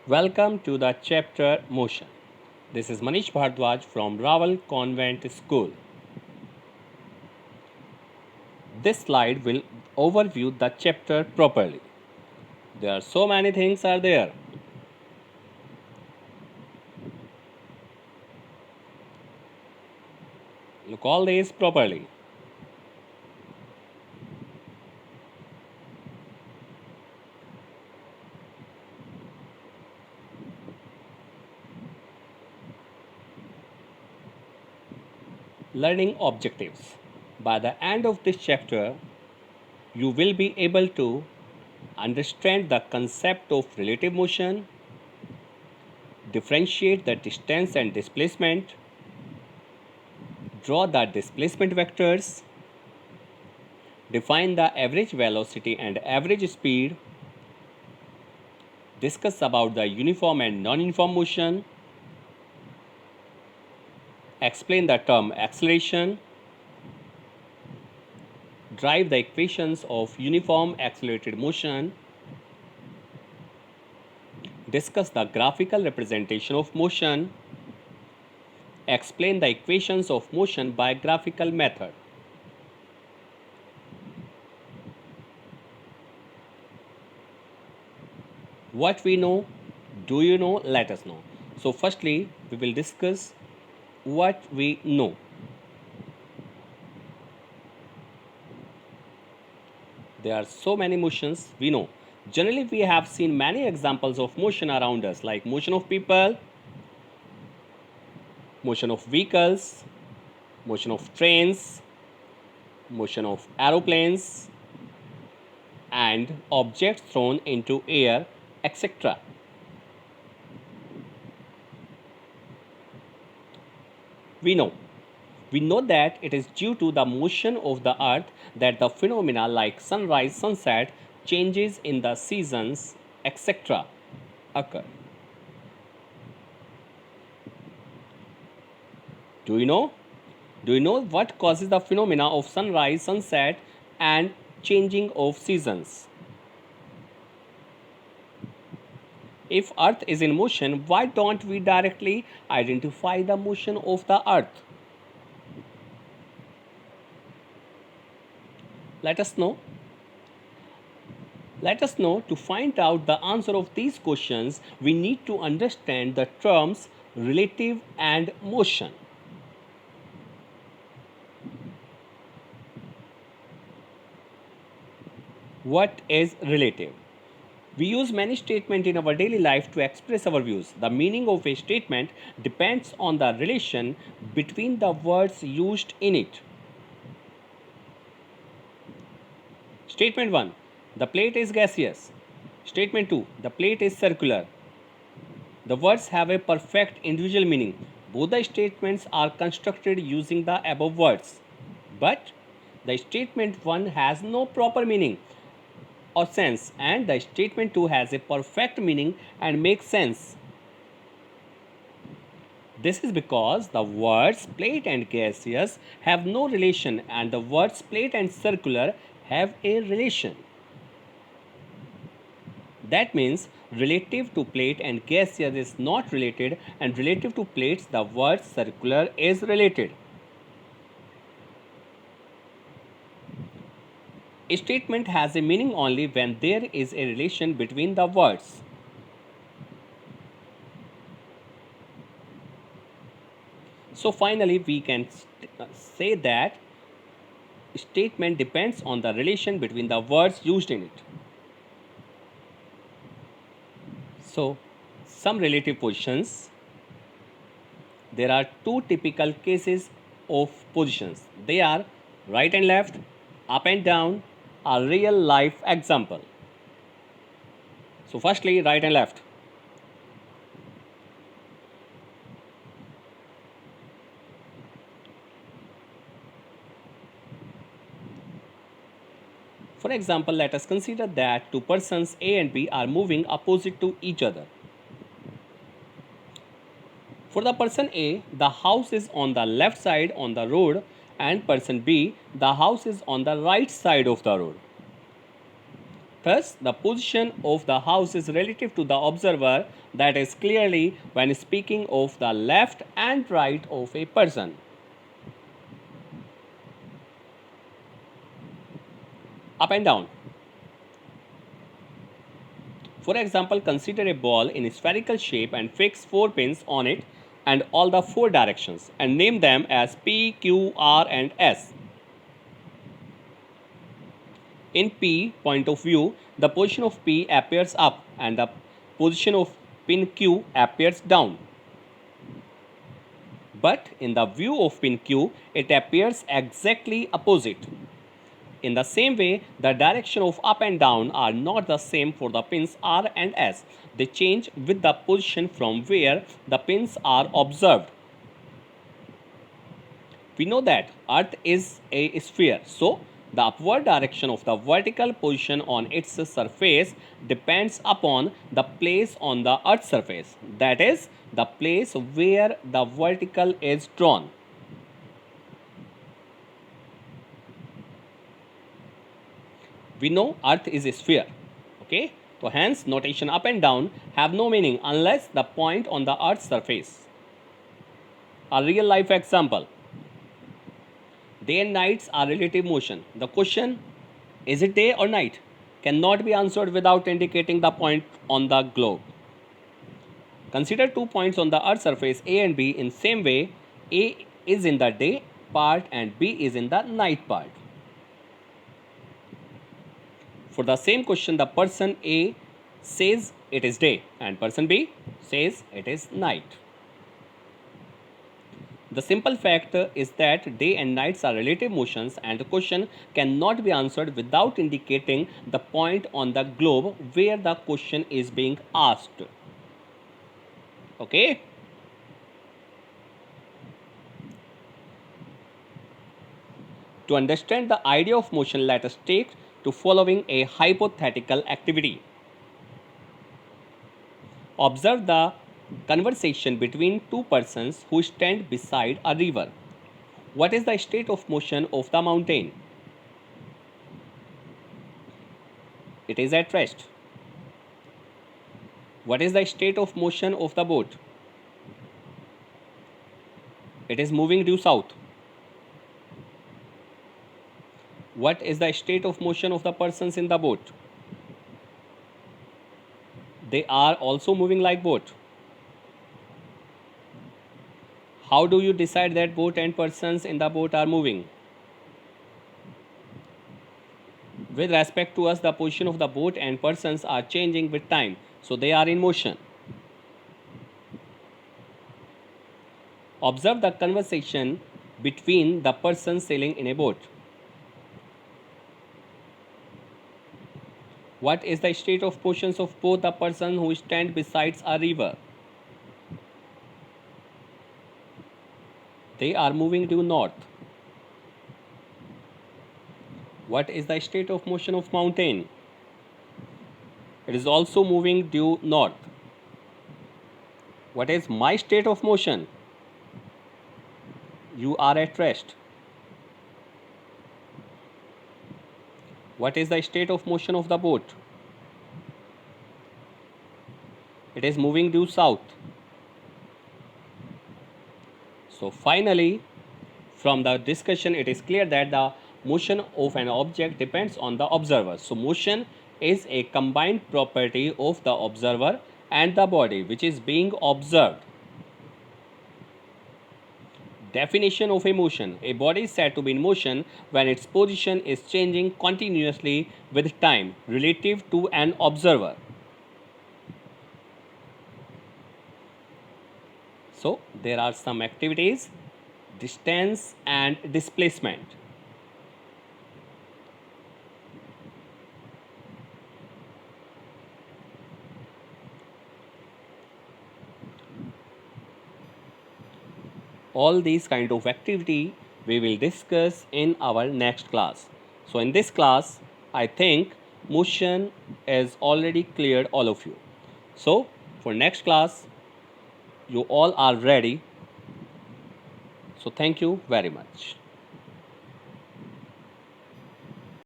Welcome to the chapter Motion. This is Manish Bhardwaj from Raval Convent School. This slide will overview the chapter properly. There are so many things are there. Look all these properly. Learning objectives. By the end of this chapter, you will be able to understand the concept of relative motion, differentiate the distance and displacement, draw the displacement vectors, define the average velocity and average speed, discuss about the uniform and non-uniform motion, explain the term acceleration, drive the equations of uniform accelerated motion, discuss the graphical representation of motion, explain the equations of motion by graphical method. What we know, do you know? Let us know. So, firstly, we will discuss what we know. There are so many motions we know. Generally, we have seen many examples of motion around us, like motion of people, motion of vehicles, motion of trains, motion of aeroplanes, and objects thrown into air, etc. We know. We know that it is due to the motion of the earth that the phenomena like sunrise, sunset, changes in the seasons, etc. occur. Do you know? Do you know what causes the phenomena of sunrise, sunset, and changing of seasons? If earth is in motion, why don't we directly identify the motion of the earth? Let us know. Let us know. To find out the answer of these questions, we need to understand the terms relative and motion. What is relative? We use many statements in our daily life to express our views. The meaning of a statement depends on the relation between the words used in it. Statement 1. The plate is gaseous. Statement 2. The plate is circular. The words have a perfect individual meaning. Both the statements are constructed using the above words. But the statement 1 has no proper meaning or sense, and the statement 2 has a perfect meaning and makes sense. This is because the words plate and gaseous have no relation and the words plate and circular have a relation. That means relative to plate and gaseous is not related, and relative to plates the word circular is related. A statement has a meaning only when there is a relation between the words. So finally we can say that statement depends on the relation between the words used in it. So some relative positions. There are two typical cases of positions. They are right and left, up and down, a real life example. So firstly, right and left. For example, let us consider that two persons A and B are moving opposite to each other. For the person A, the house is on the left side on the road, and person B, the house is on the right side of the road. Thus, the position of the house is relative to the observer, that is clearly when speaking of the left and right of a person. Up and down. For example, consider a ball in a spherical shape and fix 4 pins on it and all the 4 directions and name them as P, Q, R and S. In P point of view, the position of P appears up and the position of pin Q appears down. But in the view of pin Q, it appears exactly opposite. In the same way, the direction of up and down are not the same for the pins R and S. They change with the position from where the pins are observed. We know that Earth is a sphere, so the upward direction of the vertical position on its surface depends upon the place on the Earth's surface, that is, the place where the vertical is drawn. We know Earth is a sphere. Okay, so hence notation up and down have no meaning unless the point on the Earth's surface. A real life example. Day and nights are relative motion. The question, is it day or night, cannot be answered without indicating the point on the globe. Consider 2 points on the Earth's surface A and B in same way. A is in the day part and B is in the night part. For the same question, the person A says it is day and person B says it is night. The simple fact is that day and nights are relative motions and the question cannot be answered without indicating the point on the globe where the question is being asked. Okay? To understand the idea of motion, let us take to following a hypothetical activity. Observe the conversation between two persons who stand beside a river. What is the state of motion of the mountain? It is at rest. What is the state of motion of the boat? It is moving due south. What is the state of motion of the persons in the boat? They are also moving like boat. How do you decide that boat and persons in the boat are moving? With respect to us, the position of the boat and persons are changing with time, so they are in motion. Observe the conversation between the persons sailing in a boat. What is the state of positions of both the person who stand beside a river? They are moving due north. What is the state of motion of mountain? It is also moving due north. What is my state of motion? You are at rest. What is the state of motion of the boat? It is moving due south. So finally, from the discussion, it is clear that the motion of an object depends on the observer. So motion is a combined property of the observer and the body which is being observed. Definition of a motion. A body is said to be in motion when its position is changing continuously with time relative to an observer. So there are some activities: distance and displacement. All these kind of activity we will discuss in our next class. So in this class, I think motion is already cleared all of you. So for next class, you all are ready. So thank you very much.